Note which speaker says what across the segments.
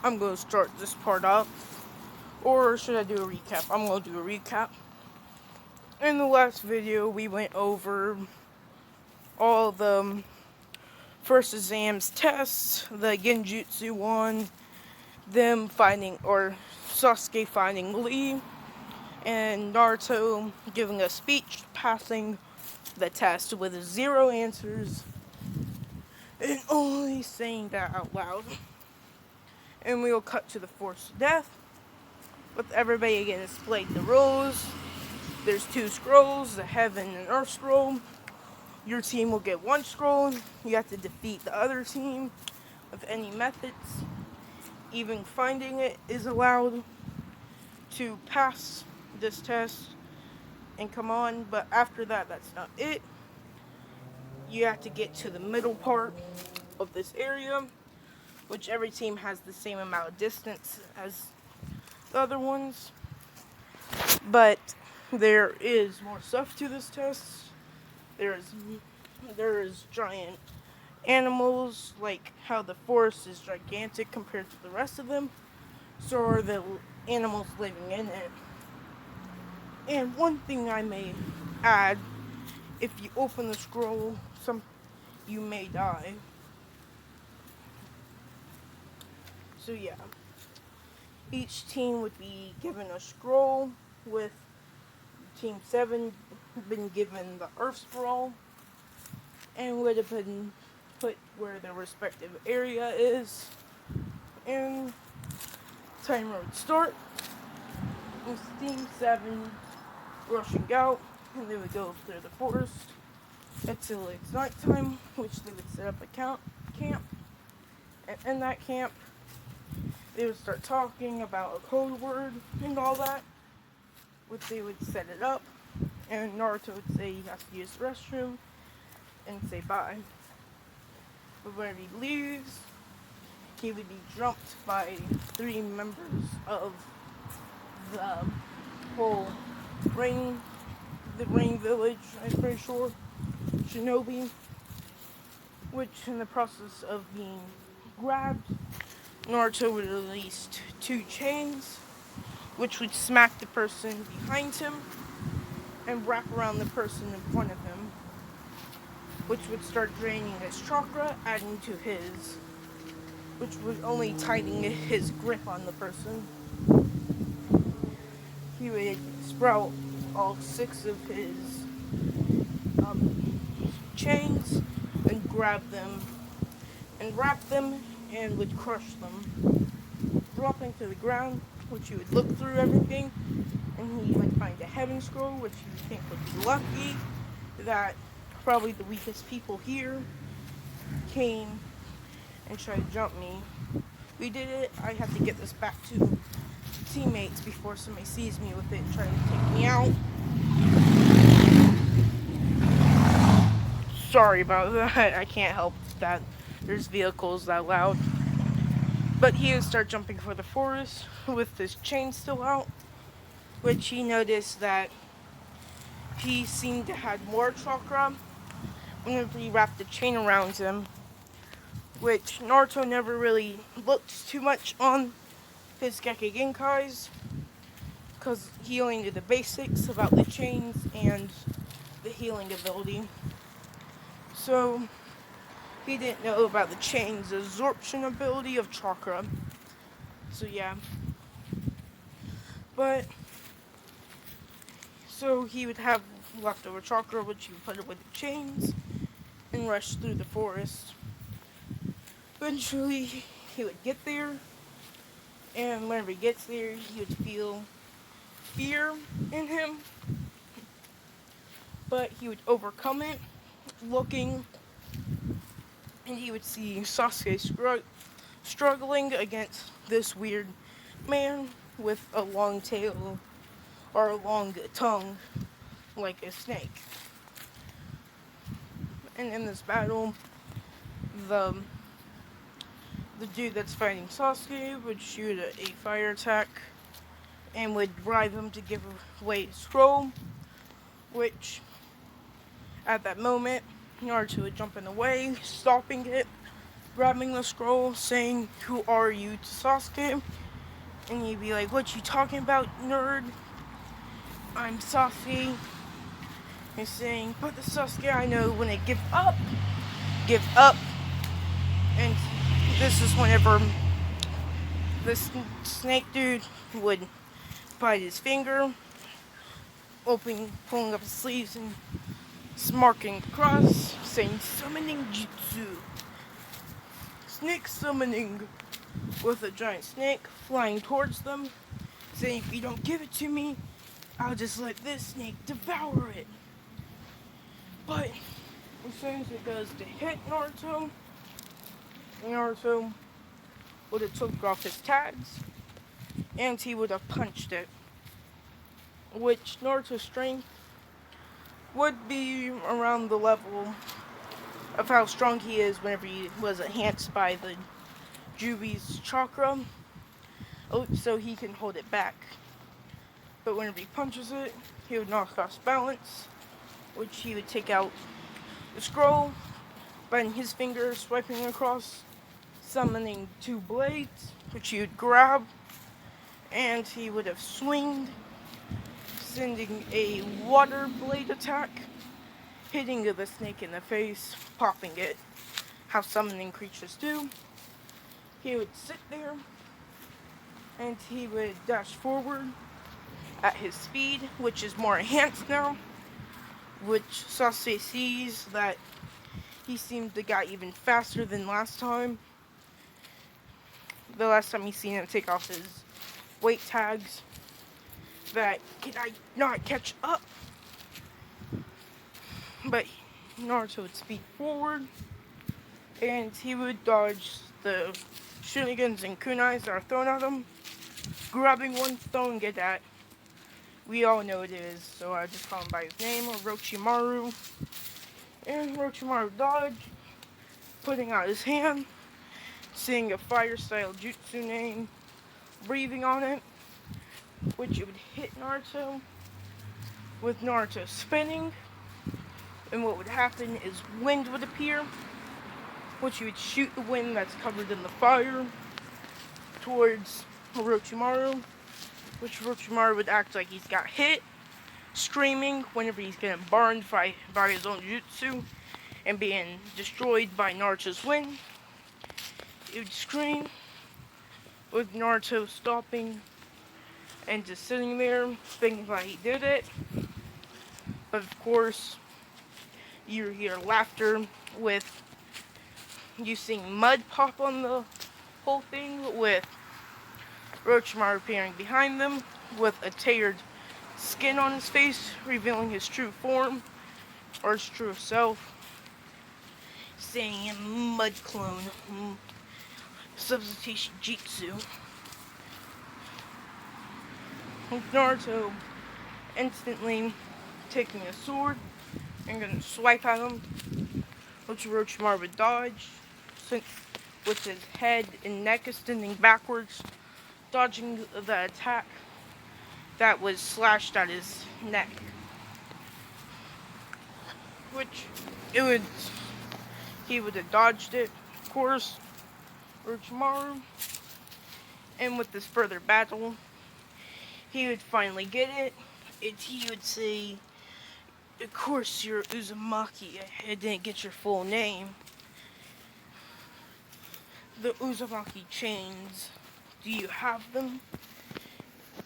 Speaker 1: I'm going to start this part up. Or should I do a recap? I'm going to do a recap. In the last video, we went over all the first exams tests, the Genjutsu one, them finding, or Sasuke finding Lee, and Naruto giving a speech passing the test with 0 answers and only saying that out loud. And we'll cut to the forced death with everybody again displayed the rules. There's 2 scrolls, the heaven and earth scroll. Your team will get 1 scroll. You have to defeat the other team with any methods. Even finding it is allowed to pass this test and come on, but after that, that's not it. You have to get to the middle part of this area, which every team has the same amount of distance as the other ones. But there is more stuff to this test. There is giant animals, like how the forest is gigantic compared to the rest of them. So are the animals living in it. And one thing I may add, if you open the scroll, you may die. So yeah, each team would be given a scroll, with Team 7 been given the Earth scroll, and would have been put where their respective area is. And timer would start, with Team 7 rushing out, and they would go through the forest until it's nighttime, which they would set up a camp. And in that camp, they would start talking about a code word and all that, which they would set it up, and Naruto would say he has to use the restroom and say bye. But when he leaves, he would be jumped by 3 members of the whole the Rain Village, I'm pretty sure, Shinobi, which in the process of being grabbed, Naruto would release 2 chains, which would smack the person behind him and wrap around the person in front of him, which would start draining his chakra, adding to his, which would only tighten his grip on the person. He would sprout all 6 of his chains and grab them and wrap them and would crush them, dropping to the ground, which he would look through everything, and he would find a heaven scroll, which he would think would be lucky that probably the weakest people here came and tried to jump me. We did it. I have to get this back to teammates before somebody sees me with it and tries to take me out. Sorry about that. I can't help that there's vehicles that loud. But he would start jumping for the forest with his chain still out, which he noticed that he seemed to have more chakra whenever he wrapped the chain around him, which Naruto never really looked too much on his Gekkei Genkais, because he only knew the basics about the chains and the healing ability. So he didn't know about the chain's absorption ability of chakra. So yeah. But so he would have leftover chakra, which he would put it with the chains and rush through the forest. Eventually he would get there, and whenever he gets there, he would feel fear in him, but he would overcome it, looking, and he would see Sasuke struggling against this weird man with a long tail, or a long tongue, like a snake. And in this battle, the dude that's fighting Sasuke would shoot a fire attack and would bribe him to give away his scroll, which at that moment Naruto would jump in the way, stopping it, grabbing the scroll, saying, "Who are you?" to Sasuke. And he'd be like, "What you talking about, nerd? I'm Sasuke." And saying, "But the Sasuke I know when it give up, give up." And this is whenever this snake dude would bite his finger, pulling up his sleeves and marking across, saying summoning jutsu. Snake summoning, with a giant snake flying towards them, saying, "If you don't give it to me, I'll just let this snake devour it." But as soon as it goes to hit Naruto, Naruto would have took off his tags and he would have punched it. Which Naruto's strength would be around the level of how strong he is whenever he was enhanced by the Jubi's chakra. So he can hold it back. But whenever he punches it, he would knock off balance, which he would take out the scroll, biting his finger, swiping across, summoning two blades, which he would grab, and he would have swinged, sending a water blade attack, hitting the snake in the face, popping it, how summoning creatures do. He would sit there, and he would dash forward at his speed, which is more enhanced now, which Sasuke sees that he seemed to got even faster than last time. The last time he seen him take off his weight tags, that can I not catch up? But Naruto would speed forward, and he would dodge the shinigans and kunais that are thrown at him, grabbing one, throwing it at, we all know it is, so I just call him by his name, Orochimaru. And Orochimaru dodged, putting out his hand, seeing a fire-style jutsu name, breathing on it, which it would hit Naruto, with Naruto spinning, and what would happen is wind would appear, which he would shoot the wind that's covered in the fire towards Orochimaru, which Orochimaru would act like he's got hit, screaming whenever he's getting burned by his own jutsu and being destroyed by Naruto's wind. He would scream, with Naruto stopping and just sitting there thinking that he did it. But of course, you hear laughter with you seeing mud pop on the whole thing, with Orochimaru appearing behind them with a teared skin on his face, revealing his true form, or his true self, saying mud clone, substitution jutsu. Naruto instantly taking a sword and gonna swipe at him, which Orochimaru would dodge, with his head and neck extending backwards, dodging the attack that was slashed at his neck. Which he would have dodged it, of course, Orochimaru. And with this further battle, he would finally get it. He would say, "Of course you're Uzumaki. I didn't get your full name. The Uzumaki chains. Do you have them?"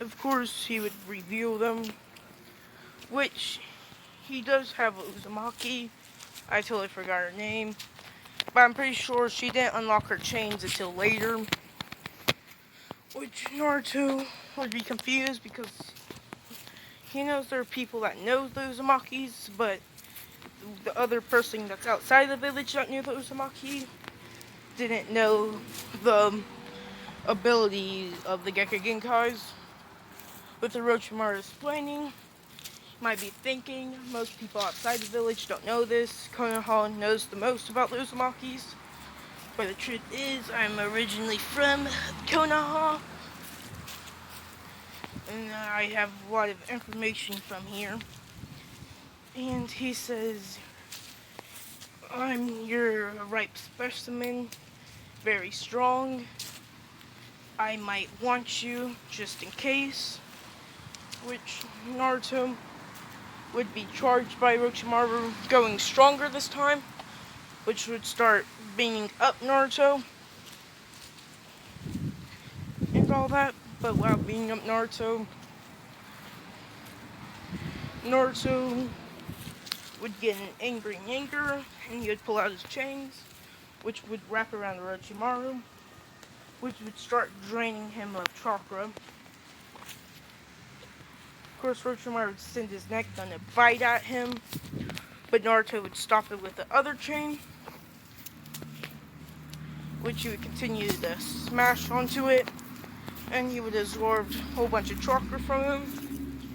Speaker 1: Of course, he would reveal them, which he does have Uzumaki. I totally forgot her name, but I'm pretty sure she didn't unlock her chains until later. Which Naruto would be confused because he knows there are people that know the Uzumakis, but the other person that's outside the village that knew the Uzumaki didn't know the abilities of the Gekkeigenkais. With Orochimaru explaining, you might be thinking most people outside the village don't know this. Konoha knows the most about the Uzumakis. But the truth is, I'm originally from Konoha, and I have a lot of information from here. And he says, "I'm your ripe specimen. very strong. I might want you just in case. Which Naruto would be charged by Orochimaru going stronger this time, which would start beating up Naruto and all that. But while beating up Naruto, Naruto would get an angry anger, and he would pull out his chains, which would wrap around Orochimaru, which would start draining him of chakra. Of course, Orochimaru would send his neck down to bite at him, but Naruto would stop it with the other chain, which he would continue to smash onto it, and he would absorb a whole bunch of chakra from him.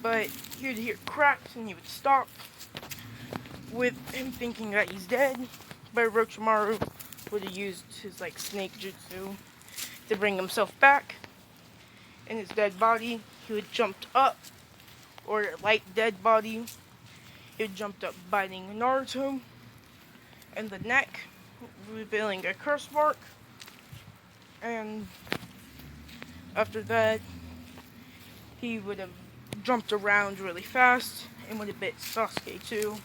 Speaker 1: But he would hear cracks, and he would stop, with him thinking that he's dead. But Orochimaru would have used his snake jutsu to bring himself back. In his dead body, he would jumped up, or like dead body, he would jumped up biting Naruto in the neck, revealing a curse mark. And after that, he would have jumped around really fast and would have bit Sasuke too.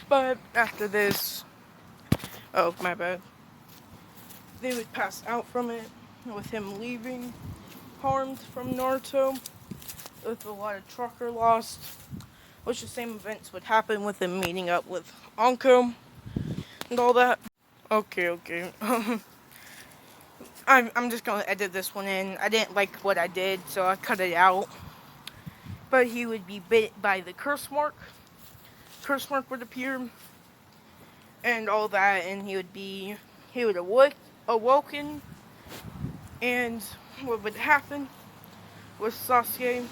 Speaker 1: But after this, oh my bad, they would pass out from it, with him leaving harmed from Naruto, with a lot of chakra lost, which the same events would happen with him meeting up with Anko and all that. Okay. I'm just gonna edit this one in. I didn't like what I did, so I cut it out. But he would be bit by the curse mark. Curse mark would appear, and all that, and he would awoken, and what would happen with Sasuke.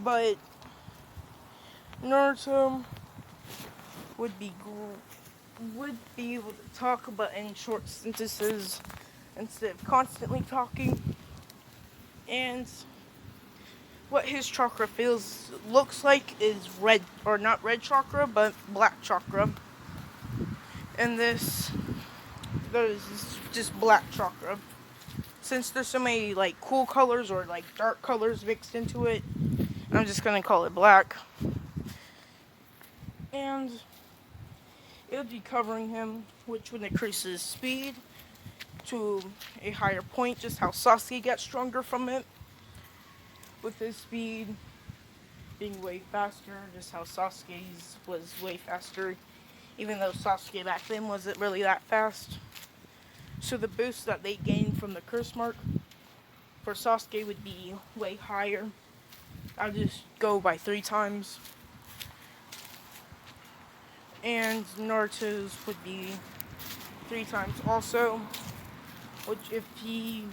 Speaker 1: But Naruto would be able to talk, but in short sentences instead of constantly talking. And what his chakra looks like is red, or not red chakra, but black chakra. And there's just black chakra. Since there's so many cool colors or dark colors mixed into it, I'm just gonna call it black. And it would be covering him, which would increase his speed to a higher point, just how Sasuke got stronger from it, with his speed being way faster, just how Sasuke's was way faster, even though Sasuke back then wasn't really that fast. So the boost that they gained from the curse mark for Sasuke would be way higher. I'll just go by 3 times. And Naruto's would be 3 times also, which if he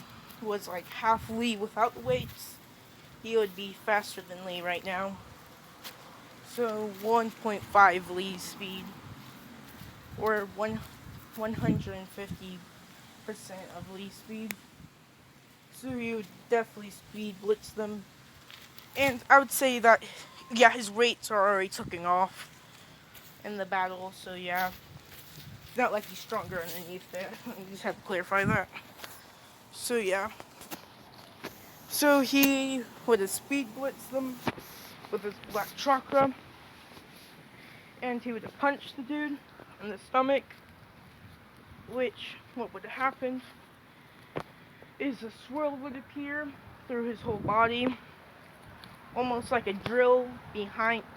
Speaker 1: was half Lee without the weights, he would be faster than Lee right now. So 1.5 Lee speed, or 150% of Lee speed. So he would definitely speed blitz them. And I would say that, yeah, his rates are already taking off in the battle, so yeah. It's not like he's stronger underneath there. I just have to clarify that. So yeah. So he would have speed blitzed them with his black chakra. And he would have punched the dude in the stomach. Which, what would have happened is a swirl would appear through his whole body. Almost like a drill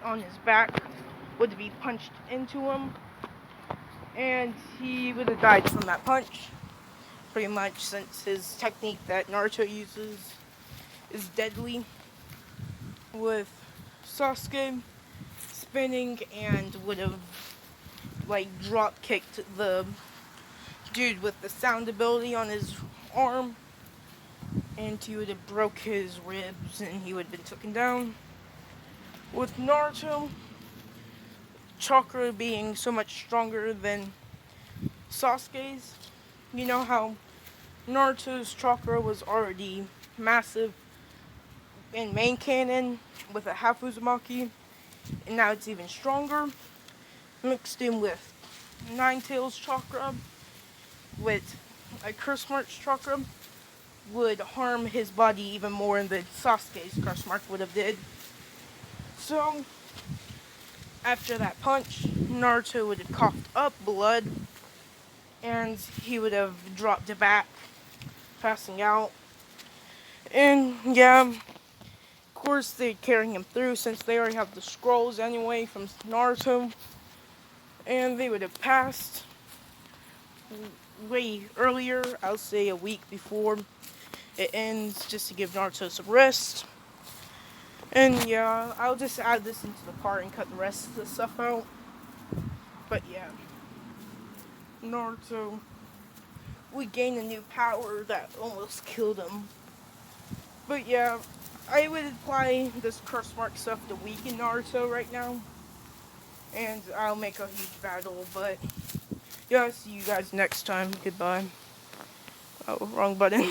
Speaker 1: on his back would be punched into him. And he would have died from that punch. Pretty much, since his technique that Naruto uses is deadly. With Sasuke spinning and would have drop kicked the dude with the sound ability on his arm, and he would have broke his ribs and he would have been taken down. With Naruto, chakra being so much stronger than Sasuke's, you know how Naruto's chakra was already massive in main canon with a half Uzumaki, and now it's even stronger. mixed in with Ninetales chakra with a curse mark chakra would harm his body even more than Sasuke's curse mark would have did. So after that punch, Naruto would have coughed up blood and he would have dropped it back, passing out. And yeah, of course they'd carry him through since they already have the scrolls anyway from Naruto. And they would have passed way earlier, I'll say a week before it ends, just to give Naruto some rest. And yeah, I'll just add this into the part and cut the rest of the stuff out. But yeah, Naruto would gain a new power that almost killed him. But yeah, I would apply this curse mark stuff to weaken Naruto right now. And I'll make a huge battle, but yeah, see you guys next time. Goodbye. Oh, wrong button.